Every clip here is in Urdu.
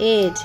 8।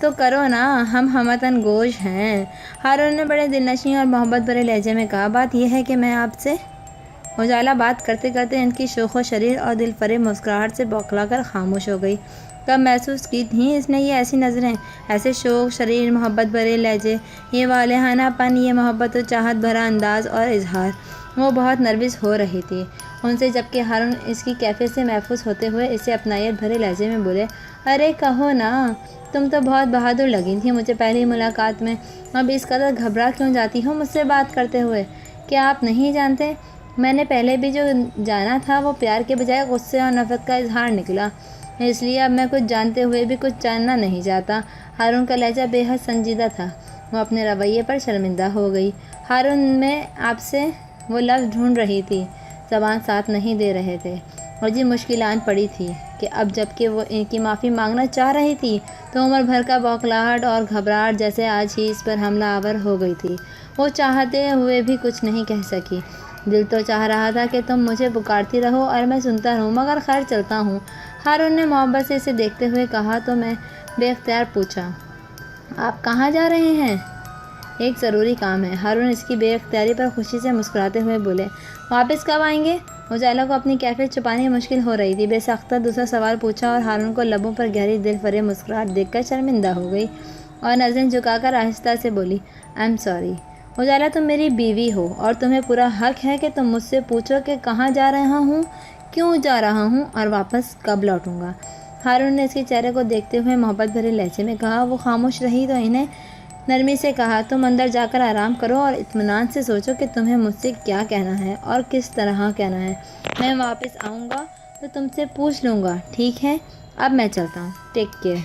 تو کرو نا، ہم ہموطن گوش ہیں۔ ہارون نے بڑے دلنشیں اور محبت بھرے لہجے میں کہا، بات یہ ہے کہ میں آپ سے۔ اجالا بات کرتے کرتے ان کی شوخ و شریر اور دل فریب مسکراہٹ سے بوکھلا کر خاموش ہو گئی۔ کب محسوس کی تھیں اس نے یہ ایسی نظریں، ایسے شوخ شریر، محبت بھرے لہجے، یہ والہانہ پن، یہ محبت و چاہت بھرا انداز اور اظہار؟ وہ بہت نروس ہو رہی تھی ان سے، جبکہ ہارون اس کی کیفیت سے محفوظ ہوتے ہوئے اسے اپنائیت بھرے لہجے میں بولے، ارے کہو نا، تم تو بہت بہادر لگی تھی مجھے پہلی ملاقات میں، اب اس قدر گھبرا کیوں جاتی ہو مجھ سے بات کرتے ہوئے؟ کیا آپ نہیں جانتے، میں نے پہلے بھی جو جانا تھا وہ پیار کے بجائے غصے اور نفرت کا اظہار نکلا، اس لیے اب میں کچھ جانتے ہوئے بھی کچھ جاننا نہیں چاہتا۔ ہارون کا لہجہ بے حد سنجیدہ تھا، وہ اپنے رویے پر شرمندہ ہو گئی۔ ہارون میں آپ سے وہ لفظ ڈھونڈ رہی تھی، زبان ساتھ نہیں دے رہے تھے، عجیب مشکل آن پڑی تھی کہ اب جب کہ وہ ان کی معافی مانگنا چاہ رہی تھی تو عمر بھر کا بوکھلاہٹ اور گھبراہٹ جیسے آج ہی اس پر حملہ آور ہو گئی تھی۔ وہ چاہتے ہوئے بھی کچھ نہیں کہہ سکی۔ دل تو چاہ رہا تھا کہ تم مجھے پکارتی رہو اور میں سنتا رہوں، مگر خیر چلتا ہوں۔ ہارون نے محبت سے اسے دیکھتے ہوئے کہا تو میں بے اختیار پوچھا، آپ کہاں جا رہے ہیں؟ ایک ضروری کام ہے۔ ہارون اس کی بے اختیاری پر خوشی سے مسکراتے ہوئے بولے، واپس کب آئیں گے؟ اجالا کو اپنی کیفیت چھپانی مشکل ہو رہی تھی، بے ساختہ دوسرا سوال پوچھا اور ہارون کو لبوں پر گہری دل فریب مسکراہٹ دیکھ کر شرمندہ ہو گئی اور نظریں جھکا کر آہستہ سے بولی، آئی ایم سوری اجالا، تم میری بیوی ہو اور تمہیں پورا حق ہے کہ تم مجھ سے پوچھو کہ کہاں جا رہا ہوں، کیوں جا رہا ہوں اور واپس کب لوٹوں گا۔ ہارون نے اس کے چہرے کو دیکھتے ہوئے محبت بھرے لہجے میں کہا۔ وہ خاموش رہی تو انہیں نرمی سے کہا، تم اندر جا کر آرام کرو اور اطمینان سے سوچو کہ تمہیں مجھ سے کیا کہنا ہے اور کس طرح کہنا ہے۔ میں واپس آؤں گا تو تم سے پوچھ لوں گا، ٹھیک ہے؟ اب میں چلتا ہوں، ٹیک کیئر۔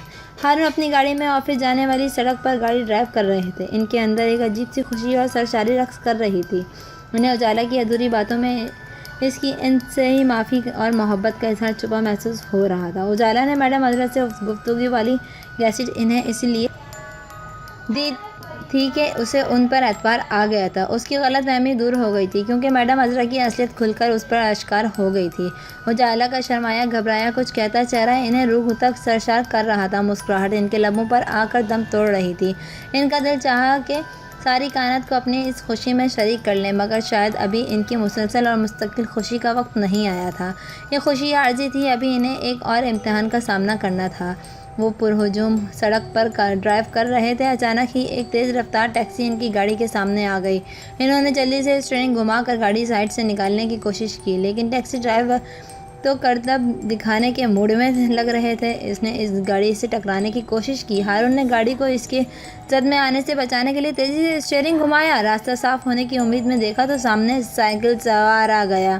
ہارون اپنی گاڑی میں آفس جانے والی سڑک پر گاڑی ڈرائیو کر رہے تھے۔ ان کے اندر ایک عجیب سی خوشی اور سرشاری رقص کر رہی تھی۔ انہیں اجالا کی ادھوری باتوں میں اس کی ان سے ہی معافی اور محبت کا اظہار چھپا محسوس ہو رہا تھا۔ اجالا نے میڈم عذرا سے گفتگو والی کیسٹ انہیں اس لیے دی تھی کہ اسے ان پر اعتبار آ گیا تھا۔ اس کی غلط فہمی دور ہو گئی تھی کیونکہ میڈم عذرا کی اصلیت کھل کر اس پر آشکار ہو گئی تھی۔ اجالا کا شرمایا گھبرایا کچھ کہتا چہرہ انہیں روح تک سرشار کر رہا تھا، مسکراہٹ ان کے لبوں پر آ کر دم توڑ رہی تھی۔ ان کا دل چاہا کہ ساری کائنات کو اپنی اس خوشی میں شریک کر لیں، مگر شاید ابھی ان کی مسلسل اور مستقل خوشی کا وقت نہیں آیا تھا۔ یہ خوشی عارضی تھی، ابھی انہیں ایک اور امتحان کا سامنا کرنا تھا۔ وہ پرہجوم سڑک پر ڈرائیو کر رہے تھے، اچانک ہی ایک تیز رفتار ٹیکسی ان کی گاڑی کے سامنے آ گئی۔ انہوں نے جلدی سے اسٹیئرنگ گھما کر گاڑی سائڈ سے نکالنے کی کوشش کی، لیکن ٹیکسی ڈرائیور تو کرتب دکھانے کے موڈ میں لگ رہے تھے۔ اس نے اس گاڑی سے ٹکرانے کی کوشش کی۔ ہارون نے گاڑی کو اس کے زد میں آنے سے بچانے کے لیے تیزی سے اسٹیئرنگ گھمایا۔ راستہ صاف ہونے کی امید میں دیکھا تو سامنے سائیکل سوار آ گیا۔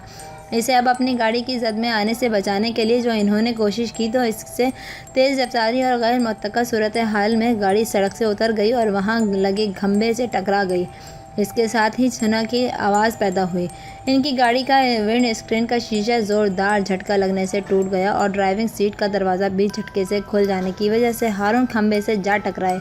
اسے اب اپنی گاڑی کی زد میں آنے سے بچانے کے لیے جو انہوں نے کوشش کی تو اس سے تیز رفتاری اور غیر متوقع صورتحال میں گاڑی سڑک سے اتر گئی اور وہاں لگے کھمبے سے ٹکرا گئی۔ اس کے ساتھ ہی چھنا کی آواز پیدا ہوئی۔ ان کی گاڑی کا ونڈ اسکرین کا شیشہ زوردار جھٹکا لگنے سے ٹوٹ گیا اور ڈرائیونگ سیٹ کا دروازہ بھی جھٹکے سے کھل جانے کی وجہ سے ہارون کھمبے سے جا ٹکرائے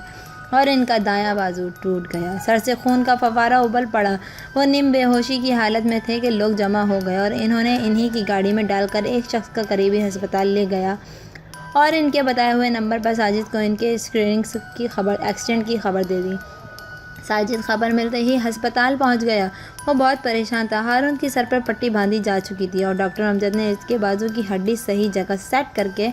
اور ان کا دایاں بازو ٹوٹ گیا۔ سر سے خون کا فوارہ ابل پڑا۔ وہ نیم بے ہوشی کی حالت میں تھے کہ لوگ جمع ہو گئے اور انہوں نے انہی کی گاڑی میں ڈال کر ایک شخص کا قریبی ہسپتال لے گیا اور ان کے بتائے ہوئے نمبر پر ساجد کو ان کے ایکسیڈنٹ کی خبر دے دی۔ ساجد خبر ملتے ہی ہسپتال پہنچ گیا۔ وہ بہت پریشان تھا۔ ہارون کی سر پر پٹی باندھی جا چکی تھی اور ڈاکٹر امجد نے اس کے بازو کی ہڈی صحیح جگہ سیٹ کر کے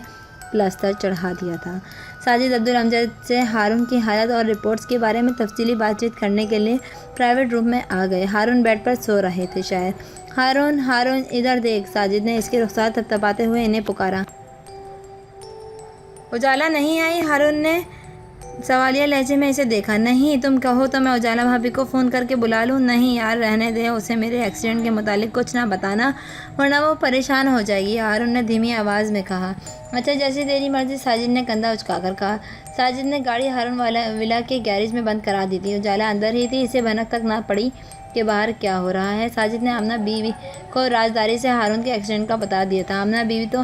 پلاسٹر چڑھا دیا تھا۔ ساجد عبدالامجد سے ہارون کی حالت اور رپورٹس کے بارے میں تفصیلی بات چیت کرنے کے لیے پرائیویٹ روم میں آ گئے۔ ہارون بیڈ پر سو رہے تھے شاید۔ ہارون ہارون ادھر دیکھ، ساجد نے اس کے رخسار تھپتھپاتے ہوئے انہیں پکارا۔ اجالا نہیں آئی؟ ہارون نے سوالیہ لہجے میں اسے دیکھا۔ نہیں، تم کہو تو میں اجالا بھابھی کو فون کر کے بلا لوں۔ نہیں یار، رہنے دے، اسے میرے ایکسیڈنٹ کے متعلق کچھ نہ بتانا ورنہ وہ پریشان ہو جائے گی، ہارون نے دھیمی آواز میں کہا۔ اچھا، جیسی تیری مرضی، ساجد نے کندھا اچکا کر کہا۔ ساجد نے گاڑی ہارون ولا کے گیراج میں بند کرا دی تھی۔ اجالا اندر ہی تھی، اسے بھنک تک نہ پڑی کہ باہر کیا ہو رہا ہے۔ ساجد نے آمنہ بیوی کو رازداری سے ہارون کے ایکسیڈنٹ کا بتا دیا تھا۔ آمنہ بیوی تو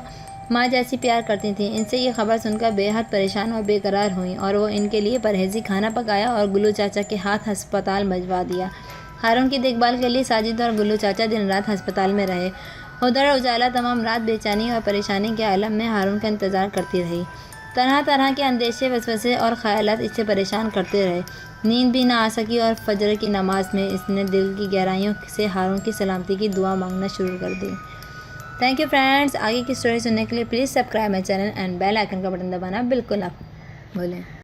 ماں جیسی پیار کرتی تھیں۔ ان سے یہ خبر سن کر بے حد پریشان اور بے قرار ہوئیں اور وہ ان کے لیے پرہیزی کھانا پکایا اور گلو چاچا کے ہاتھ ہسپتال بھجوا دیا۔ ہارون کی دیکھ بھال کے لیے ساجد اور گلو چاچا دن رات ہسپتال میں رہے۔ ادھر اجالا تمام رات بے چینی اور پریشانی کے عالم میں ہارون کا انتظار کرتی رہی۔ طرح طرح کے اندیشے، وسوسے اور خیالات اسے پریشان کرتے رہے۔ نیند بھی نہ آ سکی اور فجر کی نماز میں اس نے دل کی گہرائیوں سے ہارون کی سلامتی کی دعا مانگنا شروع کر دی۔ Thank you friends. آگے کی اسٹوری سننے کے لیے please subscribe my channel and bell icon کا بٹن دبانا بالکل نہ بھولیں۔